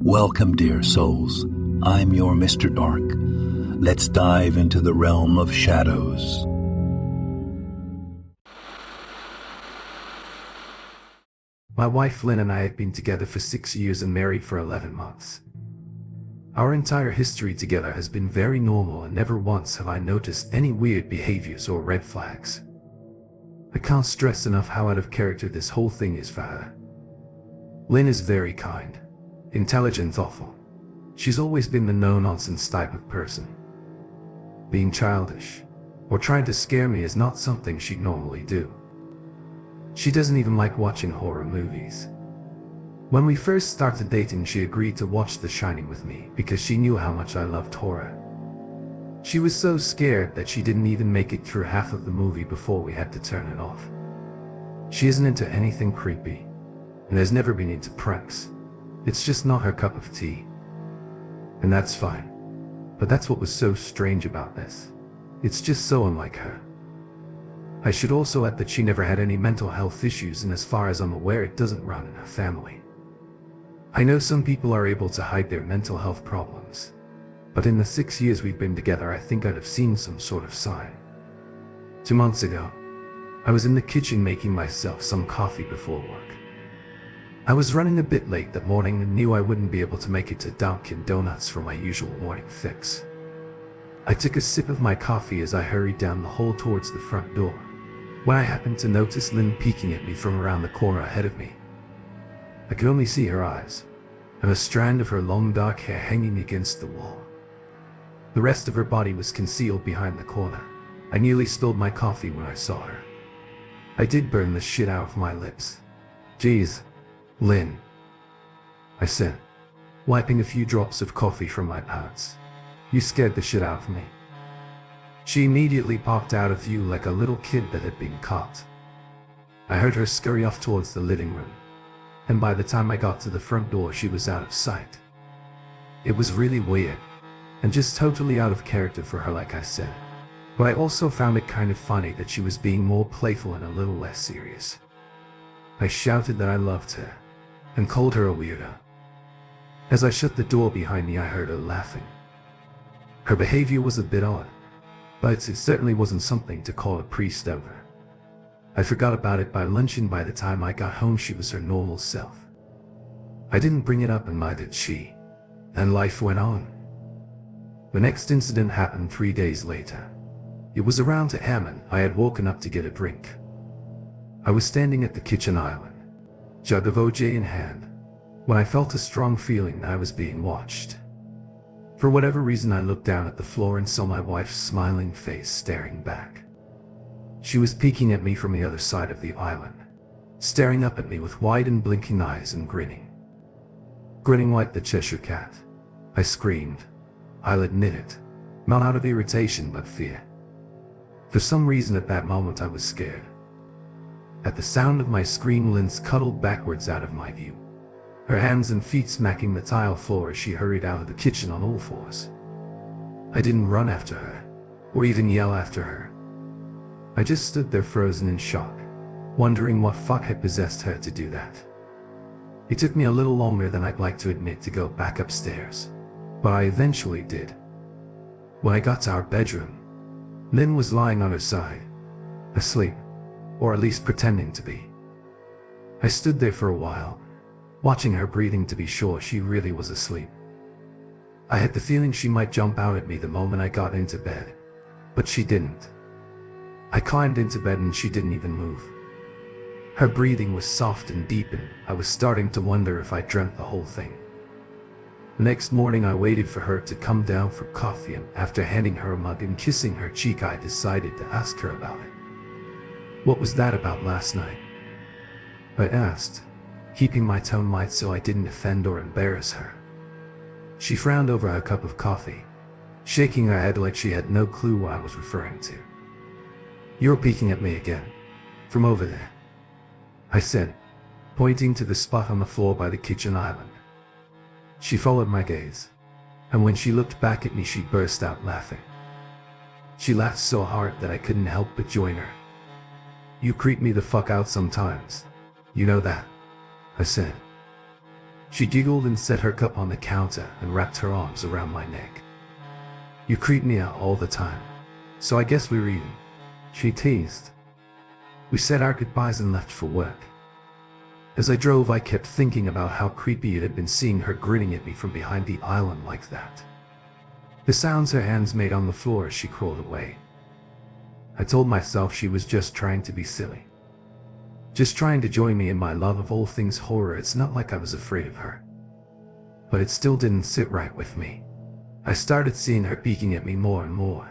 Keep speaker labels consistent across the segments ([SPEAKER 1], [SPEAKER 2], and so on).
[SPEAKER 1] Welcome, dear souls. I'm your Mr. Dark. Let's dive into the realm of shadows.
[SPEAKER 2] My wife Lynn and I have been together for 6 years and married for 11 months. Our entire history together has been very normal, and never once have I noticed any weird behaviors or red flags. I can't stress enough how out of character this whole thing is for her. Lynn is very kind, intelligent, thoughtful. She's always been the no-nonsense type of person. Being childish or trying to scare me is not something she'd normally do. She doesn't even like watching horror movies. When we first started dating, she agreed to watch The Shining with me because she knew how much I loved horror. She was so scared that she didn't even make it through half of the movie before we had to turn it off. She isn't into anything creepy and has never been into pranks. It's just not her cup of tea. And that's fine. But that's what was so strange about this. It's just so unlike her. I should also add that she never had any mental health issues, and as far as I'm aware, it doesn't run in her family. I know some people are able to hide their mental health problems, but in the 6 years we've been together, I think I'd have seen some sort of sign. 2 months ago, I was in the kitchen making myself some coffee before work. I was running a bit late that morning and knew I wouldn't be able to make it to Dunkin' Donuts for my usual morning fix. I took a sip of my coffee as I hurried down the hall towards the front door, when I happened to notice Lynn peeking at me from around the corner ahead of me. I could only see her eyes, and a strand of her long dark hair hanging against the wall. The rest of her body was concealed behind the corner. I nearly spilled my coffee when I saw her. I did burn the shit out of my lips. "Geez, Lynn," I said, wiping a few drops of coffee from my pants. "You scared the shit out of me." She immediately popped out of view like a little kid that had been caught. I heard her scurry off towards the living room, and by the time I got to the front door, she was out of sight. It was really weird, and just totally out of character for her, like I said. But I also found it kind of funny that she was being more playful and a little less serious. I shouted that I loved her, and called her a weirdo. As I shut the door behind me, I heard her laughing. Her behavior was a bit odd, but it certainly wasn't something to call a priest over. I forgot about it by lunch, and by the time I got home, she was her normal self. I didn't bring it up, and neither did she, and life went on. The next incident happened 3 days later. It was around 2 a.m. and I had woken up to get a drink. I was standing at the kitchen island, jug of OJ in hand, when I felt a strong feeling that I was being watched. For whatever reason, I looked down at the floor and saw my wife's smiling face staring back. She was peeking at me from the other side of the island, staring up at me with wide and blinking eyes and grinning. Grinning like the Cheshire Cat. I screamed. I'll admit it, not out of irritation but fear. For some reason at that moment I was scared. At the sound of my scream, Lynn scuttled backwards out of my view, her hands and feet smacking the tile floor as she hurried out of the kitchen on all fours. I didn't run after her, or even yell after her. I just stood there frozen in shock, wondering what fuck had possessed her to do that. It took me a little longer than I'd like to admit to go back upstairs, but I eventually did. When I got to our bedroom, Lynn was lying on her side, asleep, or at least pretending to be. I stood there for a while, watching her breathing to be sure she really was asleep. I had the feeling she might jump out at me the moment I got into bed, but she didn't. I climbed into bed and she didn't even move. Her breathing was soft and deep, and I was starting to wonder if I dreamt the whole thing. The next morning I waited for her to come down for coffee, and after handing her a mug and kissing her cheek, I decided to ask her about it. "What was that about last night?" I asked, keeping my tone light so I didn't offend or embarrass her. She frowned over her cup of coffee, shaking her head like she had no clue what I was referring to. "You're peeking at me again, from over there," I said, pointing to the spot on the floor by the kitchen island. She followed my gaze, and when she looked back at me, she burst out laughing. She laughed so hard that I couldn't help but join her. "You creep me the fuck out sometimes. You know that," I said. She giggled and set her cup on the counter and wrapped her arms around my neck. "You creep me out all the time, so I guess we're even," she teased. We said our goodbyes and left for work. As I drove, I kept thinking about how creepy it had been seeing her grinning at me from behind the island like that. The sounds her hands made on the floor as she crawled away. I told myself she was just trying to be silly. Just trying to join me in my love of all things horror. It's not like I was afraid of her. But it still didn't sit right with me. I started seeing her peeking at me more and more.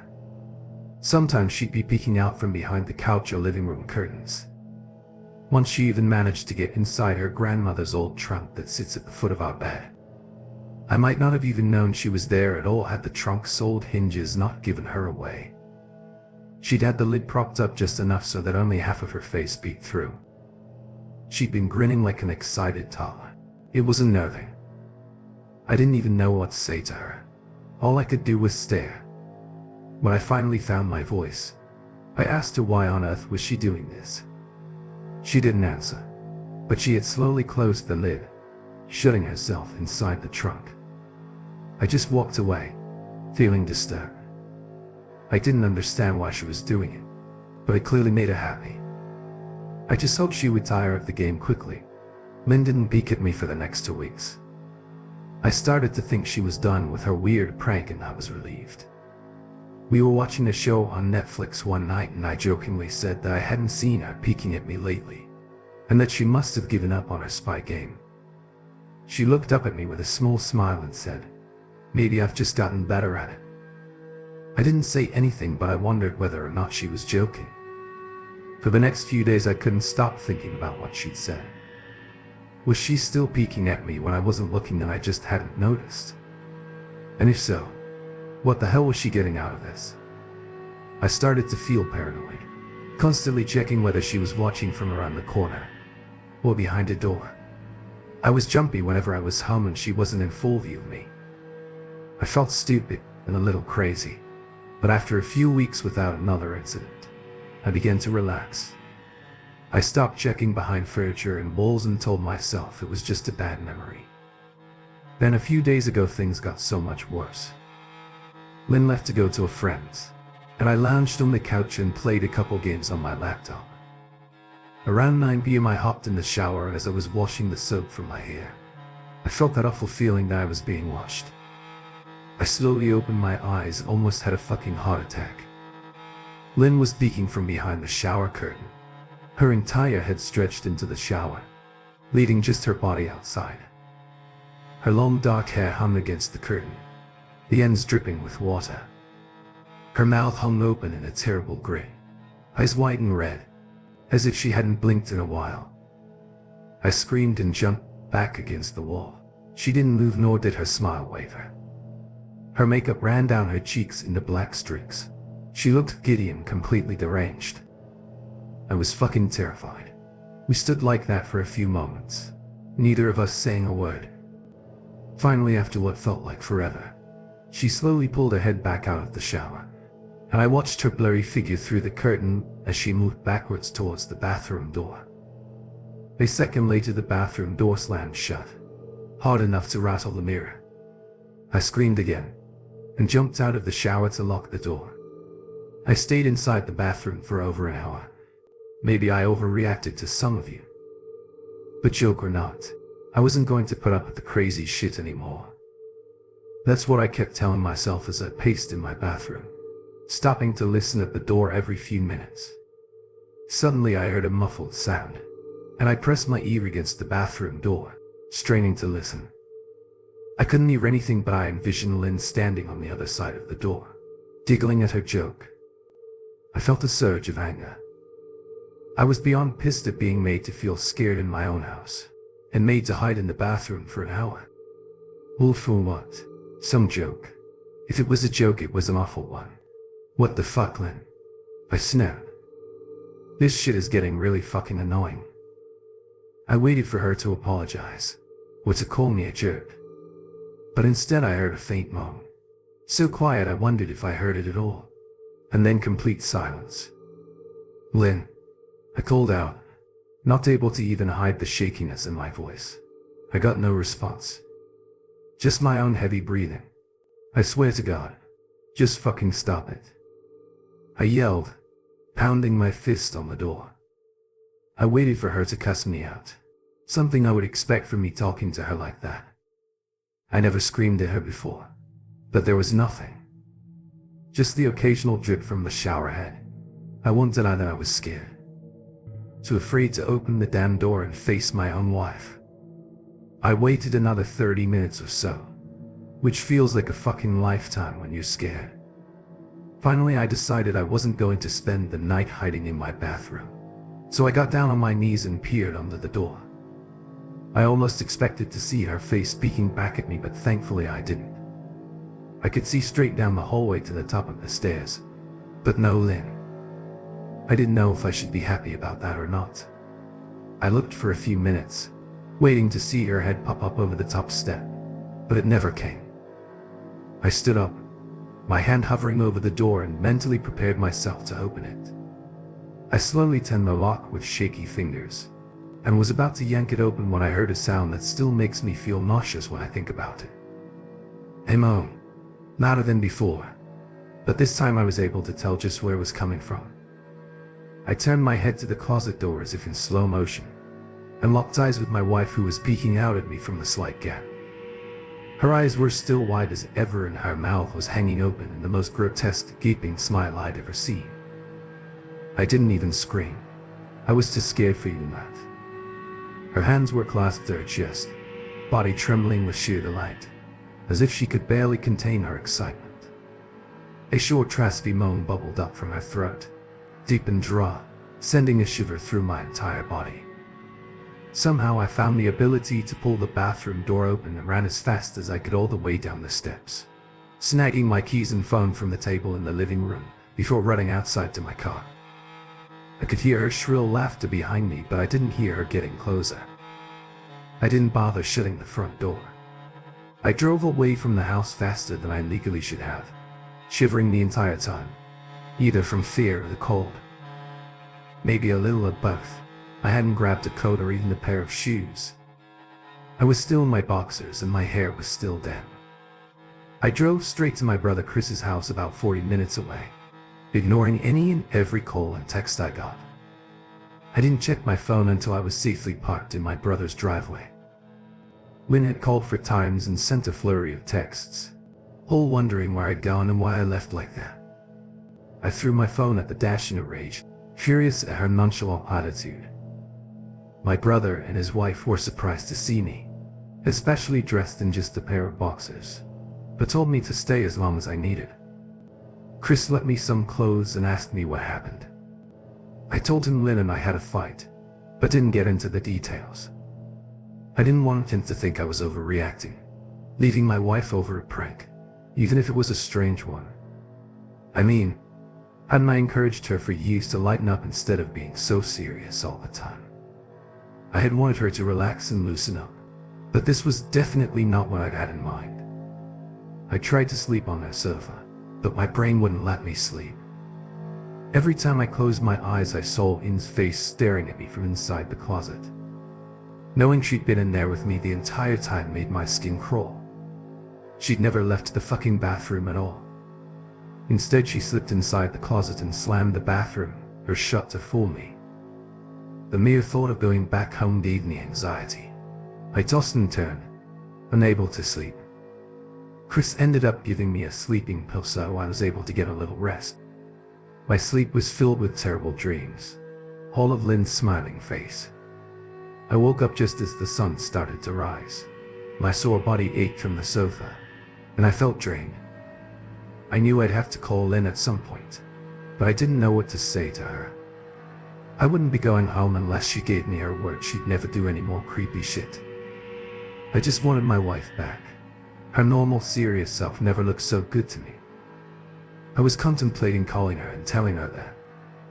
[SPEAKER 2] Sometimes she'd be peeking out from behind the couch or living room curtains. Once she even managed to get inside her grandmother's old trunk that sits at the foot of our bed. I might not have even known she was there at all had the trunk's old hinges not given her away. She'd had the lid propped up just enough so that only half of her face peeked through. She'd been grinning like an excited toddler. It was unnerving. I didn't even know what to say to her. All I could do was stare. When I finally found my voice, I asked her why on earth was she doing this. She didn't answer, but she had slowly closed the lid, shutting herself inside the trunk. I just walked away, feeling disturbed. I didn't understand why she was doing it, but it clearly made her happy. I just hoped she would tire of the game quickly. Lynn didn't peek at me for the next 2 weeks. I started to think she was done with her weird prank and I was relieved. We were watching a show on Netflix one night and I jokingly said that I hadn't seen her peeking at me lately, and that she must have given up on her spy game. She looked up at me with a small smile and said, "Maybe I've just gotten better at it." I didn't say anything, but I wondered whether or not she was joking. For the next few days I couldn't stop thinking about what she'd said. Was she still peeking at me when I wasn't looking and I just hadn't noticed? And if so, what the hell was she getting out of this? I started to feel paranoid, constantly checking whether she was watching from around the corner or behind a door. I was jumpy whenever I was home and she wasn't in full view of me. I felt stupid and a little crazy, but after a few weeks without another incident, I began to relax. I stopped checking behind furniture and walls and told myself it was just a bad memory. Then a few days ago things got so much worse. Lynn left to go to a friend's, and I lounged on the couch and played a couple games on my laptop. Around 9 p.m. I hopped in the shower as I was washing the soap from my hair. I felt that awful feeling that I was being watched. I slowly opened my eyes and almost had a fucking heart attack. Lynn was peeking from behind the shower curtain. Her entire head stretched into the shower, leaving just her body outside. Her long dark hair hung against the curtain, the ends dripping with water. Her mouth hung open in a terrible grin, eyes wide and red, as if she hadn't blinked in a while. I screamed and jumped back against the wall. She didn't move, nor did her smile waver. Her makeup ran down her cheeks into black streaks. She looked giddy and completely deranged. I was fucking terrified. We stood like that for a few moments, neither of us saying a word. Finally, after what felt like forever, she slowly pulled her head back out of the shower, and I watched her blurry figure through the curtain as she moved backwards towards the bathroom door. A second later, the bathroom door slammed shut, hard enough to rattle the mirror. I screamed again, and jumped out of the shower to lock the door. I stayed inside the bathroom for over an hour. Maybe I overreacted to some of you. But joke or not, I wasn't going to put up with the crazy shit anymore. That's what I kept telling myself as I paced in my bathroom, stopping to listen at the door every few minutes. Suddenly I heard a muffled sound, and I pressed my ear against the bathroom door, straining to listen. I couldn't hear anything, but I envisioned Lynn standing on the other side of the door, giggling at her joke. I felt a surge of anger. I was beyond pissed at being made to feel scared in my own house, and made to hide in the bathroom for an hour. All for what? Some joke. If it was a joke, it was an awful one. What the fuck, Lynn? I snapped. This shit is getting really fucking annoying. I waited for her to apologize, or to call me a jerk. But instead I heard a faint moan. So quiet I wondered if I heard it at all. And then complete silence. Lynn, I called out, not able to even hide the shakiness in my voice. I got no response. Just my own heavy breathing. I swear to God, just fucking stop it. I yelled, pounding my fist on the door. I waited for her to cuss me out, something I would expect from me talking to her like that. I never screamed at her before, but there was nothing. Just the occasional drip from the shower head. I won't deny that I was scared. Too afraid to open the damn door and face my own wife. I waited another 30 minutes or so, which feels like a fucking lifetime when you're scared. Finally, I decided I wasn't going to spend the night hiding in my bathroom, so I got down on my knees and peered under the door. I almost expected to see her face peeking back at me, but thankfully I didn't. I could see straight down the hallway to the top of the stairs, but no Lynn. I didn't know if I should be happy about that or not. I looked for a few minutes, waiting to see her head pop up over the top step, but it never came. I stood up, my hand hovering over the door, and mentally prepared myself to open it. I slowly turned the lock with shaky fingers, and was about to yank it open when I heard a sound that still makes me feel nauseous when I think about it. A moan, louder than before, but this time I was able to tell just where it was coming from. I turned my head to the closet door as if in slow motion, and locked eyes with my wife, who was peeking out at me from the slight gap. Her eyes were still wide as ever, and her mouth was hanging open in the most grotesque gaping smile I'd ever seen. I didn't even scream. I was too scared for even that. Her hands were clasped to her chest, body trembling with sheer delight, as if she could barely contain her excitement. A short, raspy moan bubbled up from her throat, deep and dry, sending a shiver through my entire body. Somehow I found the ability to pull the bathroom door open and ran as fast as I could all the way down the steps, snagging my keys and phone from the table in the living room before running outside to my car. I could hear her shrill laughter behind me, but I didn't hear her getting closer. I didn't bother shutting the front door. I drove away from the house faster than I legally should have, shivering the entire time, either from fear or the cold. Maybe a little of both. I hadn't grabbed a coat or even a pair of shoes. I was still in my boxers and my hair was still damp. I drove straight to my brother Chris's house, about 40 minutes away, ignoring any and every call and text I got. I didn't check my phone until I was safely parked in my brother's driveway. Lynn had called 4 times and sent a flurry of texts, all wondering where I'd gone and why I left like that. I threw my phone at the dash in a rage, furious at her nonchalant attitude. My brother and his wife were surprised to see me, especially dressed in just a pair of boxers, but told me to stay as long as I needed. Chris lent me some clothes and asked me what happened. I told him Lynn and I had a fight, but didn't get into the details. I didn't want him to think I was overreacting, leaving my wife over a prank, even if it was a strange one. I mean, hadn't I encouraged her for years to lighten up instead of being so serious all the time? I had wanted her to relax and loosen up, but this was definitely not what I'd had in mind. I tried to sleep on her sofa, but my brain wouldn't let me sleep. Every time I closed my eyes, I saw Lynn's face staring at me from inside the closet. Knowing she'd been in there with me the entire time made my skin crawl. She'd never left the fucking bathroom at all. Instead, she slipped inside the closet and slammed the bathroom door shut to fool me. The mere thought of going back home gave me anxiety. I tossed and turned, unable to sleep. Chris ended up giving me a sleeping pill so I was able to get a little rest. My sleep was filled with terrible dreams, all of Lynn's smiling face. I woke up just as the sun started to rise. My sore body ached from the sofa, and I felt drained. I knew I'd have to call Lynn at some point, but I didn't know what to say to her. I wouldn't be going home unless she gave me her word she'd never do any more creepy shit. I just wanted my wife back. Her normal, serious self never looked so good to me. I was contemplating calling her and telling her that,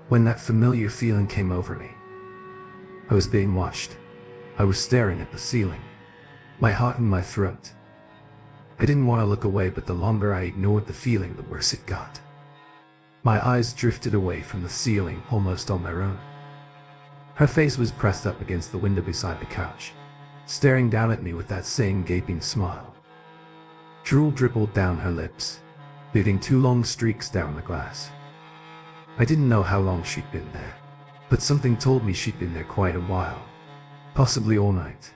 [SPEAKER 2] when that familiar feeling came over me. I was being watched. I was staring at the ceiling, my heart in my throat. I didn't want to look away, but the longer I ignored the feeling, the worse it got. My eyes drifted away from the ceiling almost on their own. Her face was pressed up against the window beside the couch, staring down at me with that same gaping smile. Drool dribbled down her lips, leaving 2 long streaks down the glass. I didn't know how long she'd been there, but something told me she'd been there quite a while, possibly all night.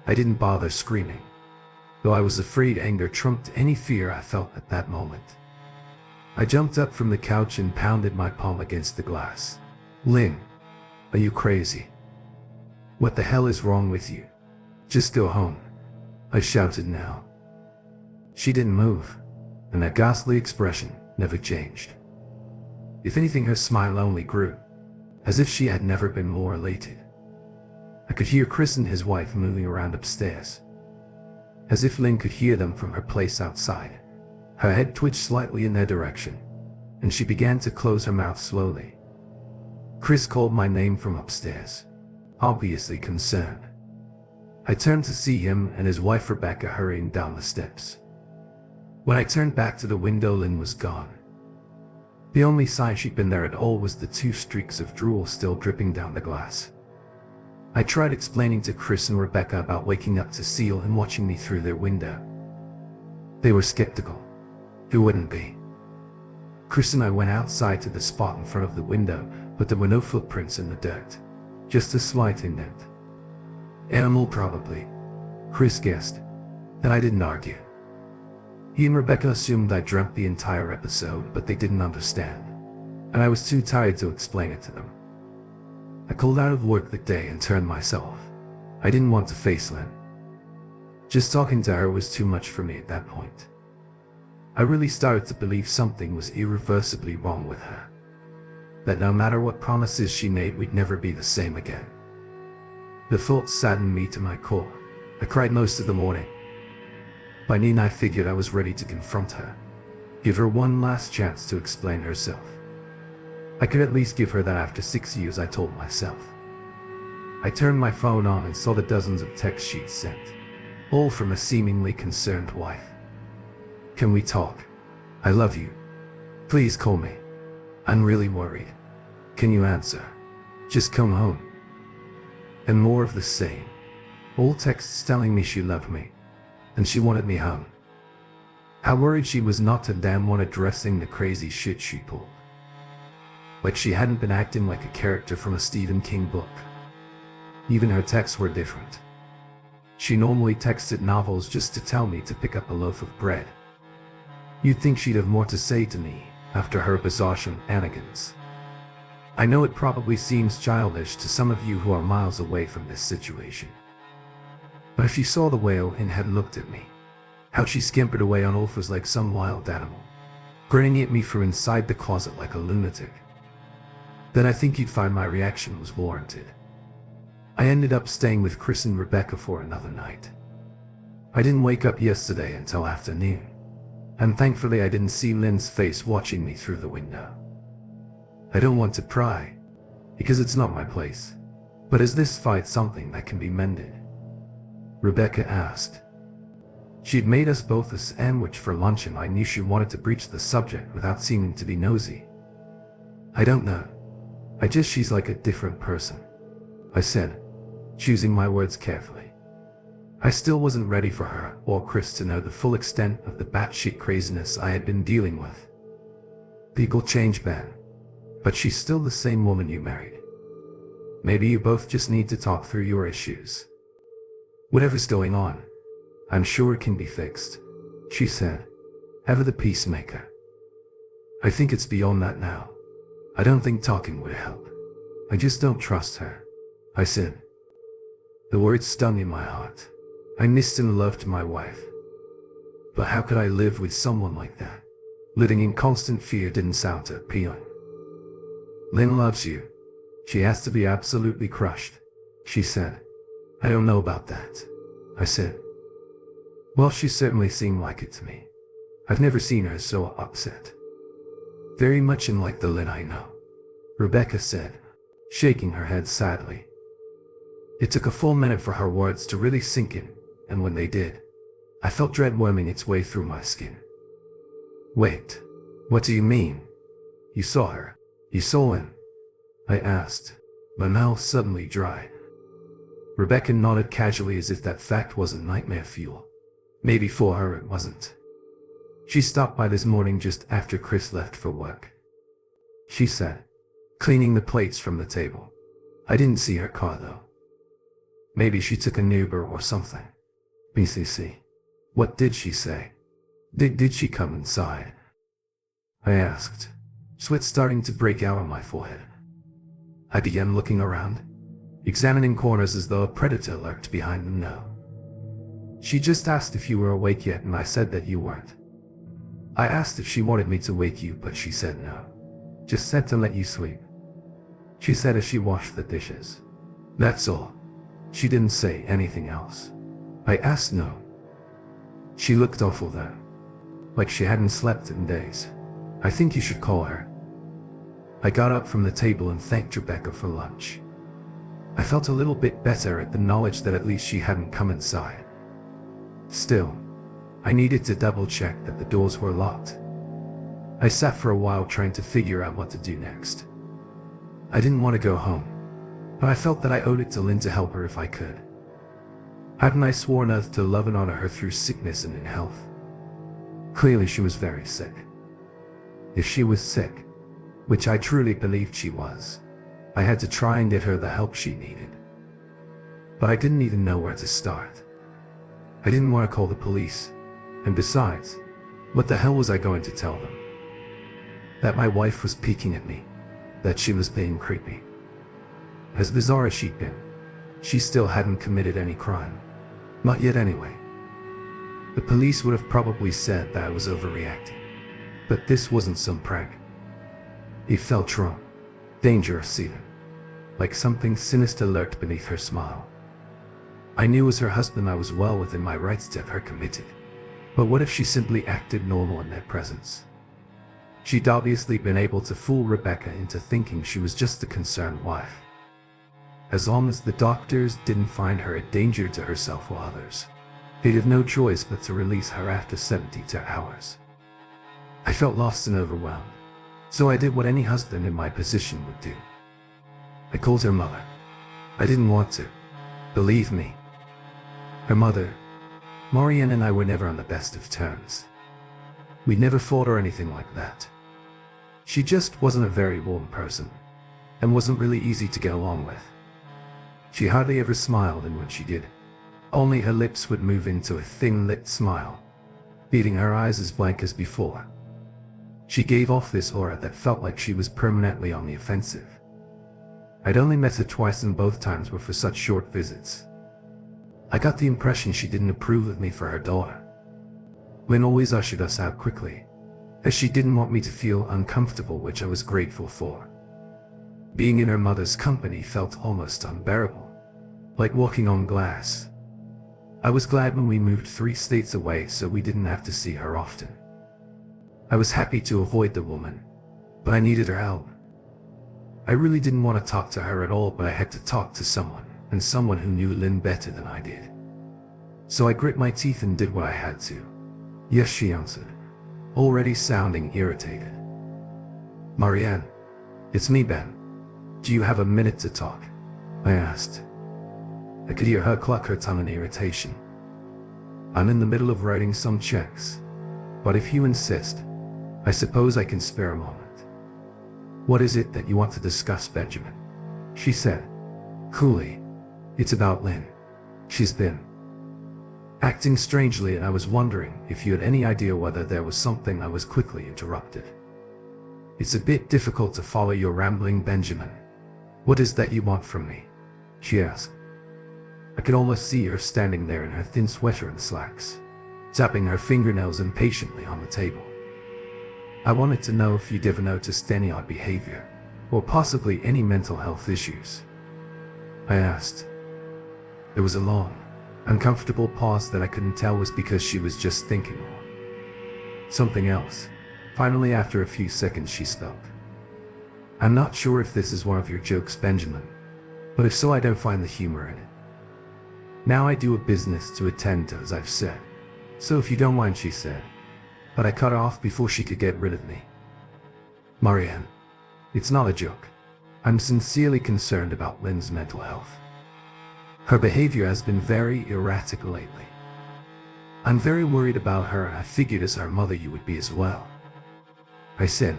[SPEAKER 2] I didn't bother screaming, though I was afraid anger trumped any fear I felt at that moment. I jumped up from the couch and pounded my palm against the glass. "Lynn, are you crazy? What the hell is wrong with you? Just go home," I shouted now. She didn't move, and that ghastly expression never changed. If anything, her smile only grew, as if she had never been more elated. I could hear Chris and his wife moving around upstairs, as if Lynn could hear them from her place outside. Her head twitched slightly in their direction, and she began to close her mouth slowly. Chris called my name from upstairs, obviously concerned. I turned to see him and his wife Rebecca hurrying down the steps. When I turned back to the window, Lynn was gone. The only sign she'd been there at all was the 2 streaks of drool still dripping down the glass. I tried explaining to Chris and Rebecca about waking up to see Lynn watching me through their window. They were skeptical. Who wouldn't be? Chris and I went outside to the spot in front of the window, but there were no footprints in the dirt, just a slight indent. Animal probably, Chris guessed, and I didn't argue. He and Rebecca assumed I dreamt the entire episode, but they didn't understand, and I was too tired to explain it to them. I called out of work that day and turned myself. I didn't want to face Lynn. Just talking to her was too much for me at that point. I really started to believe something was irreversibly wrong with her, that no matter what promises she made, we'd never be the same again. The thought saddened me to my core. I cried most of the morning. By noon, I figured I was ready to confront her, give her one last chance to explain herself. I could at least give her that after 6 years, I told myself. I turned my phone on and saw the dozens of texts she'd sent, all from a seemingly concerned wife. "Can we talk? I love you. Please call me. I'm really worried. Can you answer? Just come home." And more of the same. All texts telling me she loved me, and she wanted me home. How worried she was not to damn one addressing the crazy shit she pulled. Like she hadn't been acting like a character from a Stephen King book. Even her texts were different. She normally texted novels just to tell me to pick up a loaf of bread. You'd think she'd have more to say to me after her bizarre shenanigans. I know it probably seems childish to some of you who are miles away from this situation. But if you saw the way Lynn had looked at me, how she scampered away on all fours like some wild animal, grinning at me from inside the closet like a lunatic, then I think you'd find my reaction was warranted. I ended up staying with Chris and Rebecca for another night. I didn't wake up yesterday until afternoon, and thankfully I didn't see Lynn's face watching me through the window. I don't want to pry, because it's not my place, but is this fight something that can be mended? Rebecca asked. She'd made us both a sandwich for lunch, and I knew she wanted to breach the subject without seeming to be nosy. "I don't know. She's like a different person," I said, choosing my words carefully. I still wasn't ready for her or Chris to know the full extent of the batshit craziness I had been dealing with. People change, Ben, but she's still the same woman you married. Maybe you both just need to talk through your issues. Whatever's going on, I'm sure it can be fixed, she said, ever the peacemaker. I think it's beyond that now. I don't think talking would help. I just don't trust her, I said. The words stung in my heart. I missed and loved my wife. But how could I live with someone like that? Living in constant fear didn't sound too appealing. Lynn loves you. She has to be absolutely crushed, she said. I don't know about that, I said. Well, she certainly seemed like it to me. I've never seen her so upset. Very much unlike the Lynn I know, Rebecca said, shaking her head sadly. It took a full minute for her words to really sink in, and when they did, I felt dread worming its way through my skin. Wait, what do you mean? You saw her? You saw Lynn? I asked, my mouth suddenly dry. Rebecca nodded casually as if that fact wasn't nightmare fuel. Maybe for her it wasn't. She stopped by this morning just after Chris left for work, she said, cleaning the plates from the table. I didn't see her car though. Maybe she took an Uber or something. BCC. What did she say? Did she come inside? I asked, sweat starting to break out on my forehead. I began looking around, examining corners as though a predator lurked behind them. No. She just asked if you were awake yet, and I said that you weren't. I asked if she wanted me to wake you, but she said no. Just said to let you sleep. She said as she washed the dishes. That's all. She didn't say anything else. I asked no. She looked awful though, like she hadn't slept in days. I think you should call her. I got up from the table and thanked Rebecca for lunch. I felt a little bit better at the knowledge that at least she hadn't come inside. Still, I needed to double check that the doors were locked. I sat for a while trying to figure out what to do next. I didn't want to go home, but I felt that I owed it to Lynn to help her if I could. Hadn't I sworn oath to love and honor her through sickness and in health? Clearly she was very sick. If she was sick, which I truly believed she was, I had to try and get her the help she needed. But I didn't even know where to start. I didn't want to call the police, and besides, what the hell was I going to tell them? That my wife was peeking at me, that she was being creepy. As bizarre as she'd been, she still hadn't committed any crime. Not yet anyway. The police would have probably said that I was overreacting, but this wasn't some prank. It felt wrong, dangerous even, like something sinister lurked beneath her smile. I knew as her husband I was well within my rights to have her committed, but what if she simply acted normal in their presence? She'd obviously been able to fool Rebecca into thinking she was just a concerned wife. As long as the doctors didn't find her a danger to herself or others, they'd have no choice but to release her after 72 hours. I felt lost and overwhelmed, so I did what any husband in my position would do. I called her mother. I didn't want to. Believe me. Her mother, Marianne, and I were never on the best of terms. We never fought or anything like that. She just wasn't a very warm person, and wasn't really easy to get along with. She hardly ever smiled, and when she did, only her lips would move into a thin-lipped smile, leaving her eyes as blank as before. She gave off this aura that felt like she was permanently on the offensive. I'd only met her twice, and both times were for such short visits. I got the impression she didn't approve of me for her daughter. Lynn always ushered us out quickly, as she didn't want me to feel uncomfortable, which I was grateful for. Being in her mother's company felt almost unbearable, like walking on glass. I was glad when we moved 3 states away so we didn't have to see her often. I was happy to avoid the woman, but I needed her help. I really didn't want to talk to her at all, but I had to talk to someone, and someone who knew Lynn better than I did. So I grit my teeth and did what I had to. Yes, she answered, already sounding irritated. Marianne, it's me, Ben. Do you have a minute to talk? I asked. I could hear her cluck her tongue in irritation. I'm in the middle of writing some checks, but if you insist, I suppose I can spare a moment. What is it that you want to discuss, Benjamin? She said, coolly. It's about Lynn. She's been acting strangely, and I was wondering if you had any idea whether there was something. I was quickly interrupted. It's a bit difficult to follow your rambling, Benjamin. What is that you want from me? She asked. I could almost see her standing there in her thin sweater and slacks, tapping her fingernails impatiently on the table. I wanted to know if you'd ever noticed any odd behavior, or possibly any mental health issues. I asked. There was a long, uncomfortable pause that I couldn't tell was because she was just thinking or something else. Finally, after a few seconds, she spoke. I'm not sure if this is one of your jokes, Benjamin, but if so, I don't find the humor in it. Now I do have business to attend to, as I've said, so if you don't mind, she said, but I cut her off before she could get rid of me. Marianne, it's not a joke. I'm sincerely concerned about Lynn's mental health. Her behavior has been very erratic lately. I'm very worried about her, and I figured as our mother you would be as well, I said,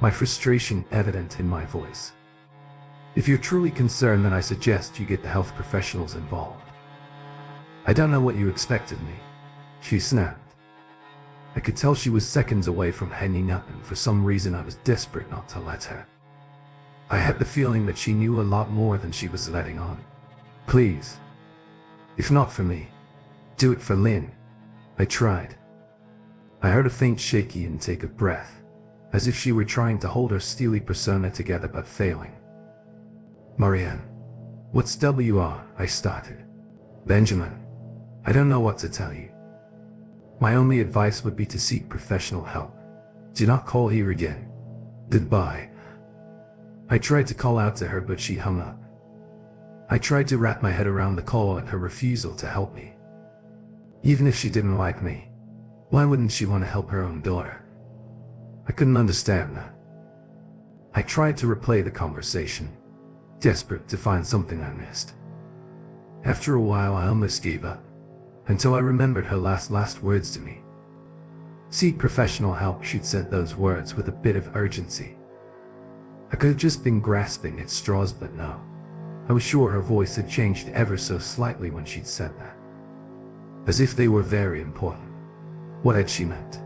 [SPEAKER 2] my frustration evident in my voice. If you're truly concerned, then I suggest you get the health professionals involved. I don't know what you expect of me, she snapped. I could tell she was seconds away from hanging up, and for some reason I was desperate not to let her. I had the feeling that she knew a lot more than she was letting on. Please, if not for me, do it for Lynn, I tried. I heard a faint shaky intake of breath, as if she were trying to hold her steely persona together but failing. Marianne, what's WR? I started. Benjamin, I don't know what to tell you. My only advice would be to seek professional help. Do not call here again. Goodbye. I tried to call out to her, but she hung up. I tried to wrap my head around the call and her refusal to help me. Even if she didn't like me, why wouldn't she want to help her own daughter? I couldn't understand that. I tried to replay the conversation, desperate to find something I missed. After a while I almost gave up, until I remembered her last words to me. Seek professional help, she'd said those words with a bit of urgency. I could have just been grasping at straws, but no. I was sure her voice had changed ever so slightly when she'd said that. As if they were very important. What had she meant?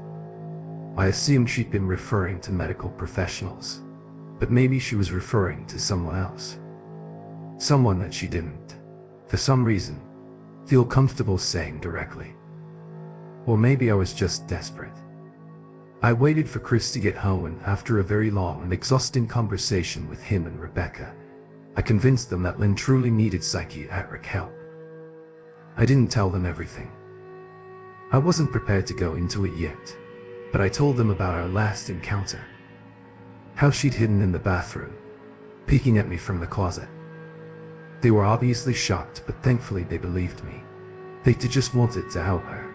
[SPEAKER 2] I assumed she'd been referring to medical professionals, but maybe she was referring to someone else. Someone that she didn't, for some reason, feel comfortable saying directly. Or maybe I was just desperate. I waited for Chris to get home, and after a very long and exhausting conversation with him and Rebecca, I convinced them that Lynn truly needed psychiatric help. I didn't tell them everything. I wasn't prepared to go into it yet, but I told them about our last encounter. How she'd hidden in the bathroom, peeking at me from the closet. They were obviously shocked, but thankfully they believed me. They just wanted to help her.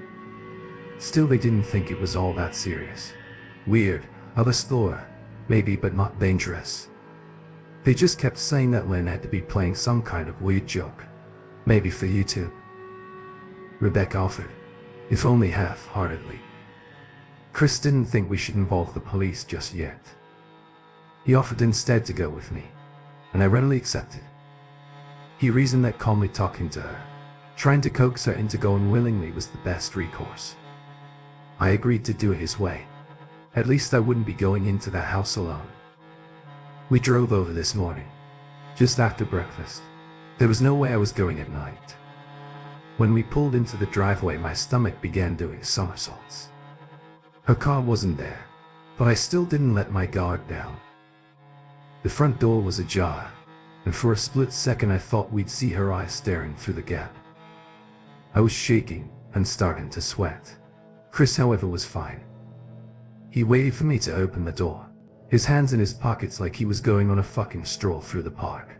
[SPEAKER 2] Still, they didn't think it was all that serious. Weird, other store, maybe, but not dangerous. They just kept saying that Lynn had to be playing some kind of weird joke. Maybe for YouTube. Rebecca offered, if only half-heartedly. Chris didn't think we should involve the police just yet. He offered instead to go with me, and I readily accepted. He reasoned that calmly talking to her, trying to coax her into going willingly, was the best recourse. I agreed to do it his way. At least I wouldn't be going into that house alone. We drove over this morning, just after breakfast. There was no way I was going at night. When we pulled into the driveway, my stomach began doing somersaults. Her car wasn't there, but I still didn't let my guard down. The front door was ajar, and for a split second I thought we'd see her eyes staring through the gap. I was shaking and starting to sweat. Chris, however, was fine. He waited for me to open the door, his hands in his pockets like he was going on a fucking stroll through the park.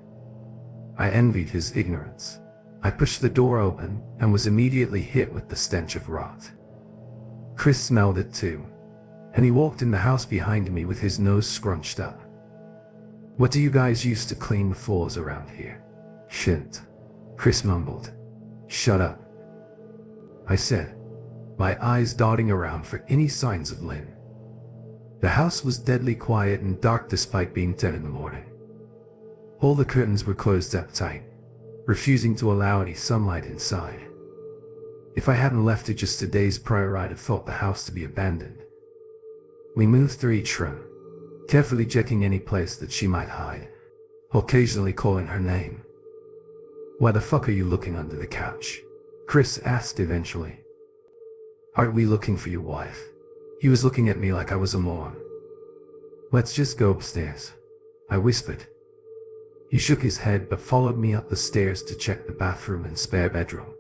[SPEAKER 2] I envied his ignorance. I pushed the door open and was immediately hit with the stench of rot. Chris smelled it too, and he walked in the house behind me with his nose scrunched up. What do you guys use to clean the floors around here? Shit, Chris mumbled. Shut up, I said, my eyes darting around for any signs of Lynn. The house was deadly quiet and dark despite being 10 in the morning. All the curtains were closed up tight, refusing to allow any sunlight inside. If I hadn't left it just 2 days prior, I'd have thought the house to be abandoned. We moved through each room, carefully checking any place that she might hide, occasionally calling her name. Why the fuck are you looking under the couch? Chris asked eventually. Aren't we looking for your wife? He was looking at me like I was a moron. Let's just go upstairs, I whispered. He shook his head but followed me up the stairs to check the bathroom and spare bedroom.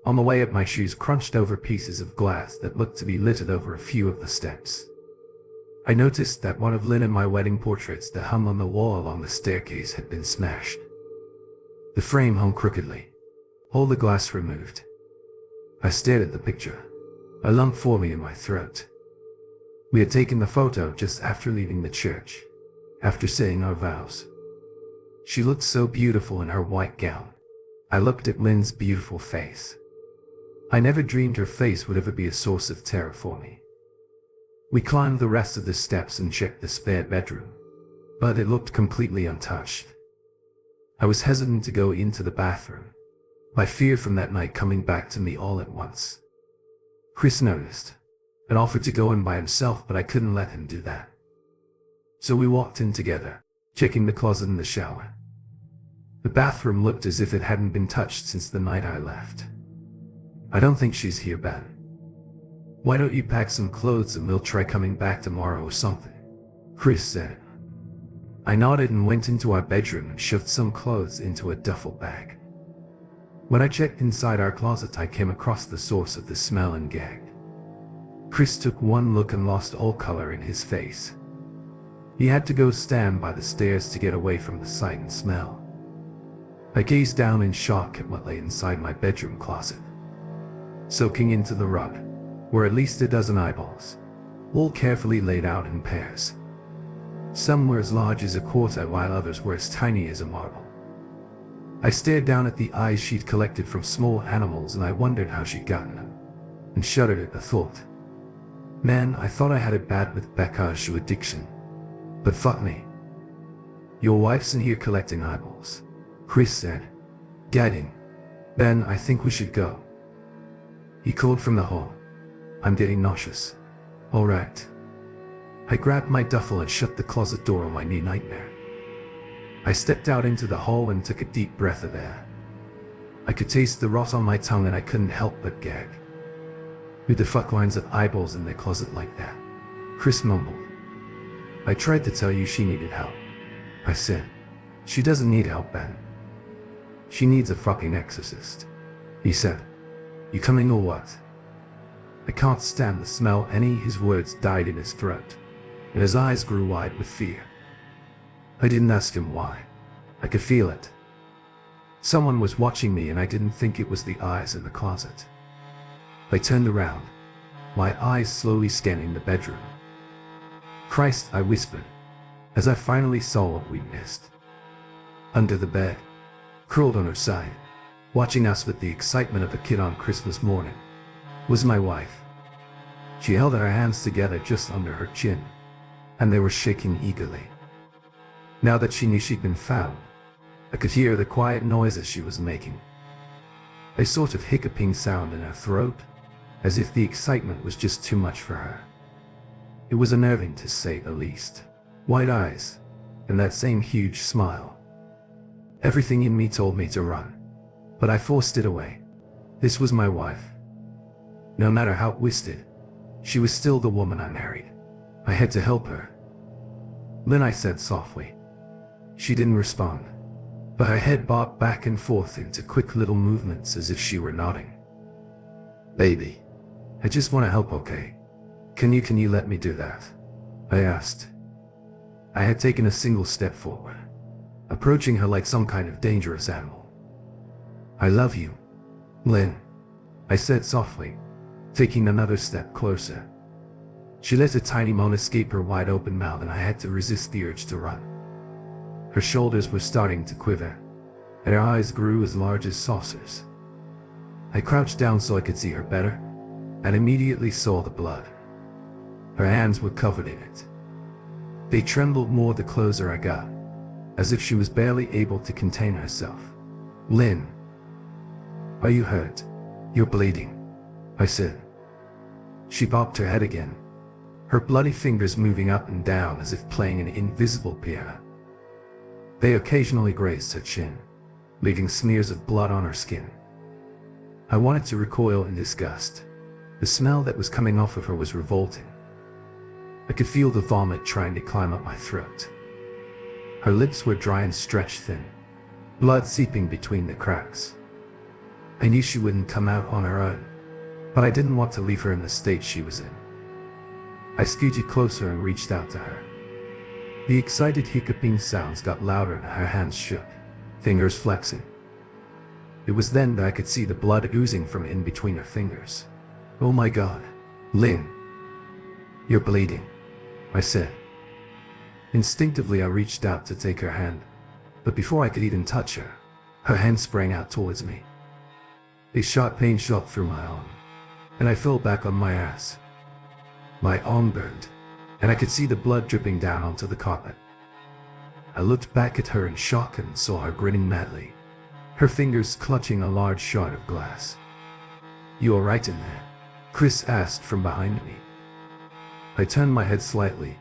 [SPEAKER 2] On the way up, my shoes crunched over pieces of glass that looked to be littered over a few of the steps. I noticed that one of Lynn and my wedding portraits that hung on the wall along the staircase had been smashed. The frame hung crookedly, all the glass removed. I stared at the picture, a lump forming in my throat. We had taken the photo just after leaving the church, after saying our vows. She looked so beautiful in her white gown, I looked at Lynn's beautiful face. I never dreamed her face would ever be a source of terror for me. We climbed the rest of the steps and checked the spare bedroom, but it looked completely untouched. I was hesitant to go into the bathroom, my fear from that night coming back to me all at once. Chris noticed and offered to go in by himself, but I couldn't let him do that. So we walked in together, checking the closet and the shower. The bathroom looked as if it hadn't been touched since the night I left. I don't think she's here, Ben. Why don't you pack some clothes and we'll try coming back tomorrow or something? Chris said. I nodded and went into our bedroom and shoved some clothes into a duffel bag. When I checked inside our closet, I came across the source of the smell and gagged. Chris took one look and lost all color in his face. He had to go stand by the stairs to get away from the sight and smell. I gazed down in shock at what lay inside my bedroom closet. Soaking into the rug were at least a dozen eyeballs, all carefully laid out in pairs. Some were as large as a quarter, while others were as tiny as a marble. I stared down at the eyes she'd collected from small animals, and I wondered how she'd gotten them, and shuddered at the thought. Man, I thought I had it bad with Becca's addiction, but fuck me. Your wife's in here collecting eyeballs, Chris said, gagging. Ben, I think we should go. He called from the hall. I'm getting nauseous. All right. I grabbed my duffel and shut the closet door on my new nightmare. I stepped out into the hall and took a deep breath of air. I could taste the rot on my tongue and I couldn't help but gag. Who the fuck lines up eyeballs in their closet like that? Chris mumbled. I tried to tell you she needed help. I said. She doesn't need help, Ben. She needs a fucking exorcist. He said. You coming or what? I can't stand the smell. His words died in his throat, and his eyes grew wide with fear. I didn't ask him why. I could feel it. Someone was watching me, and I didn't think it was the eyes in the closet. I turned around, my eyes slowly scanning the bedroom. Christ, I whispered, as I finally saw what we missed. Under the bed, curled on her side, watching us with the excitement of a kid on Christmas morning, was my wife. She held her hands together just under her chin, and they were shaking eagerly. Now that she knew she'd been found, I could hear the quiet noises she was making. A sort of hiccuping sound in her throat, as if the excitement was just too much for her. It was unnerving, to say the least. White eyes, and that same huge smile. Everything in me told me to run, but I forced it away. This was my wife. No matter how twisted, she was still the woman I married. I had to help her. Lynn, I said softly. She didn't respond, but her head bobbed back and forth into quick little movements as if she were nodding. Baby, I just want to help, okay? Can you let me do that? I asked. I had taken a single step forward, approaching her like some kind of dangerous animal. I love you, Lynn, I said softly, taking another step closer. She let a tiny moan escape her wide open mouth, and I had to resist the urge to run. Her shoulders were starting to quiver, and her eyes grew as large as saucers. I crouched down so I could see her better, and immediately saw the blood. Her hands were covered in it. They trembled more the closer I got, as if she was barely able to contain herself. Lynn, are you hurt? You're bleeding, I said. She bobbed her head again, her bloody fingers moving up and down as if playing an invisible piano. They occasionally grazed her chin, leaving smears of blood on her skin. I wanted to recoil in disgust. The smell that was coming off of her was revolting. I could feel the vomit trying to climb up my throat. Her lips were dry and stretched thin, blood seeping between the cracks. I knew she wouldn't come out on her own, but I didn't want to leave her in the state she was in. I scooted closer and reached out to her. The excited hiccuping sounds got louder and her hands shook, fingers flexing. It was then that I could see the blood oozing from in between her fingers. Oh my God, Lynn, you're bleeding, I said. Instinctively I reached out to take her hand, but before I could even touch her, Her hand sprang out towards me. A sharp pain shot through my arm, and I fell back on my ass. My arm burned, and I could see the blood dripping down onto the carpet. I looked back at her in shock and saw her grinning madly, her fingers clutching a large shard of glass. "You all right in there?" Chris asked from behind me. I turned my head slightly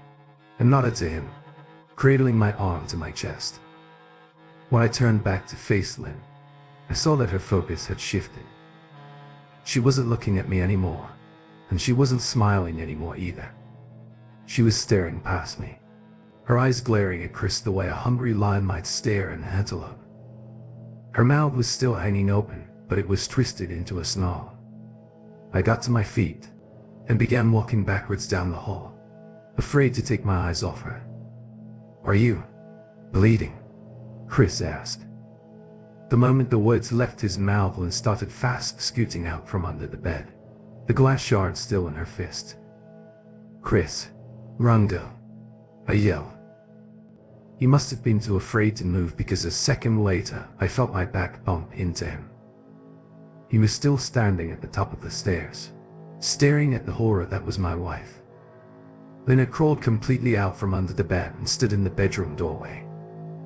[SPEAKER 2] and nodded to him, cradling my arm to my chest. When I turned back to face Lynn, I saw that her focus had shifted. She wasn't looking at me anymore, and she wasn't smiling anymore either. She was staring past me, her eyes glaring at Chris the way a hungry lion might stare at an antelope. Her mouth was still hanging open, but it was twisted into a snarl. I got to my feet and began walking backwards down the hall, afraid to take my eyes off her. "Are you bleeding?" Chris asked. The moment the words left his mouth, Lynn started fast scooting out from under the bed, the glass shard still in her fist. "Chris, Rondo," I yelled. He must have been too afraid to move because a second later I felt my back bump into him. He was still standing at the top of the stairs, staring at the horror that was my wife. Lynn had crawled completely out from under the bed and stood in the bedroom doorway,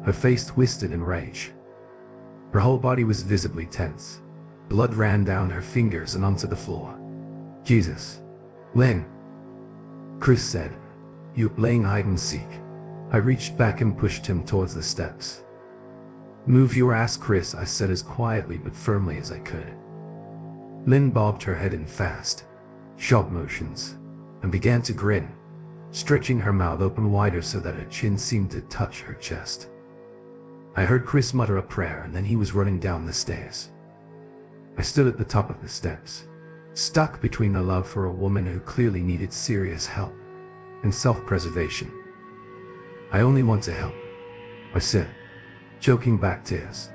[SPEAKER 2] her face twisted in rage. Her whole body was visibly tense. Blood ran down her fingers and onto the floor. "Jesus, Lynn," Chris said. "You playing hide and seek?" I reached back and pushed him towards the steps. "Move your ass, Chris," I said as quietly but firmly as I could. Lynn bobbed her head in fast, sharp motions, and began to grin, stretching her mouth open wider so that her chin seemed to touch her chest. I heard Chris mutter a prayer, and then he was running down the stairs. I stood at the top of the steps, stuck between the love for a woman who clearly needed serious help and self-preservation. "I only want to help," I said, choking back tears.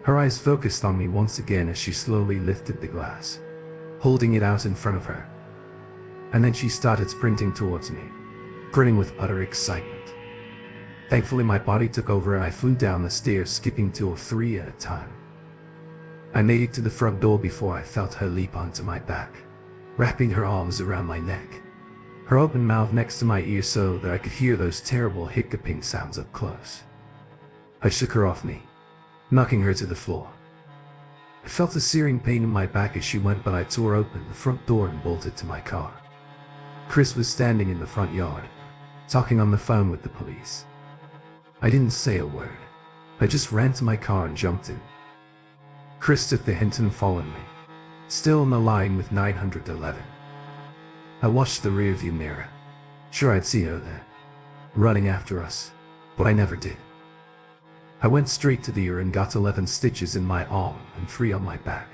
[SPEAKER 2] Her eyes focused on me once again as she slowly lifted the glass, holding it out in front of her. And then she started sprinting towards me, grinning with utter excitement. Thankfully, my body took over and I flew down the stairs, skipping 2 or 3 at a time. I made it to the front door before I felt her leap onto my back, wrapping her arms around my neck, her open mouth next to my ear so that I could hear those terrible hiccuping sounds up close. I shook her off me, knocking her to the floor. I felt a searing pain in my back as she went, but I tore open the front door and bolted to my car. Chris was standing in the front yard, talking on the phone with the police. I didn't say a word. I just ran to my car and jumped in. Chris took the hint and followed me, still in the line with 911. I watched the rearview mirror. Sure, I'd see her there, running after us, but I never did. I went straight to the ER and got 11 stitches in my arm and 3 on my back.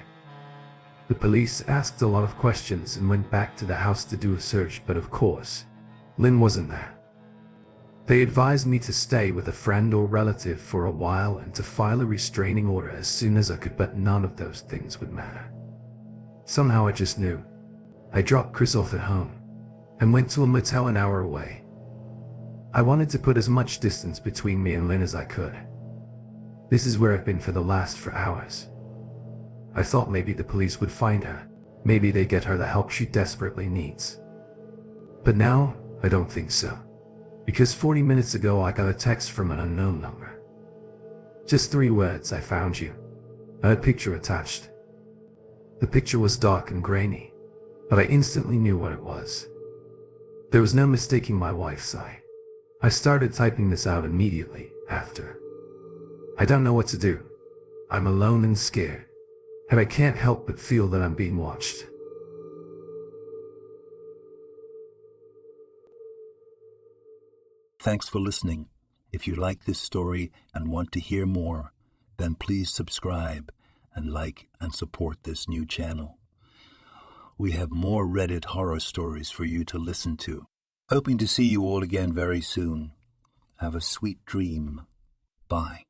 [SPEAKER 2] The police asked a lot of questions and went back to the house to do a search, but of course, Lynn wasn't there. They advised me to stay with a friend or relative for a while and to file a restraining order as soon as I could, but none of those things would matter. Somehow I just knew. I dropped Chris off at home and went to a motel an hour away. I wanted to put as much distance between me and Lynn as I could. This is where I've been for the last 4 hours. I thought maybe the police would find her. Maybe they'd get her the help she desperately needs. But now, I don't think so. Because 40 minutes ago I got a text from an unknown number. Just 3 words: "I found you." A picture attached. The picture was dark and grainy, but I instantly knew what it was. There was no mistaking my wife's eye. I started typing this out immediately after. I don't know what to do. I'm alone and scared, and I can't help but feel that I'm being watched.
[SPEAKER 1] Thanks for listening. If you like this story and want to hear more, then please subscribe and like and support this new channel. We have more Reddit horror stories for you to listen to. Hoping to see you all again very soon. Have a sweet dream. Bye.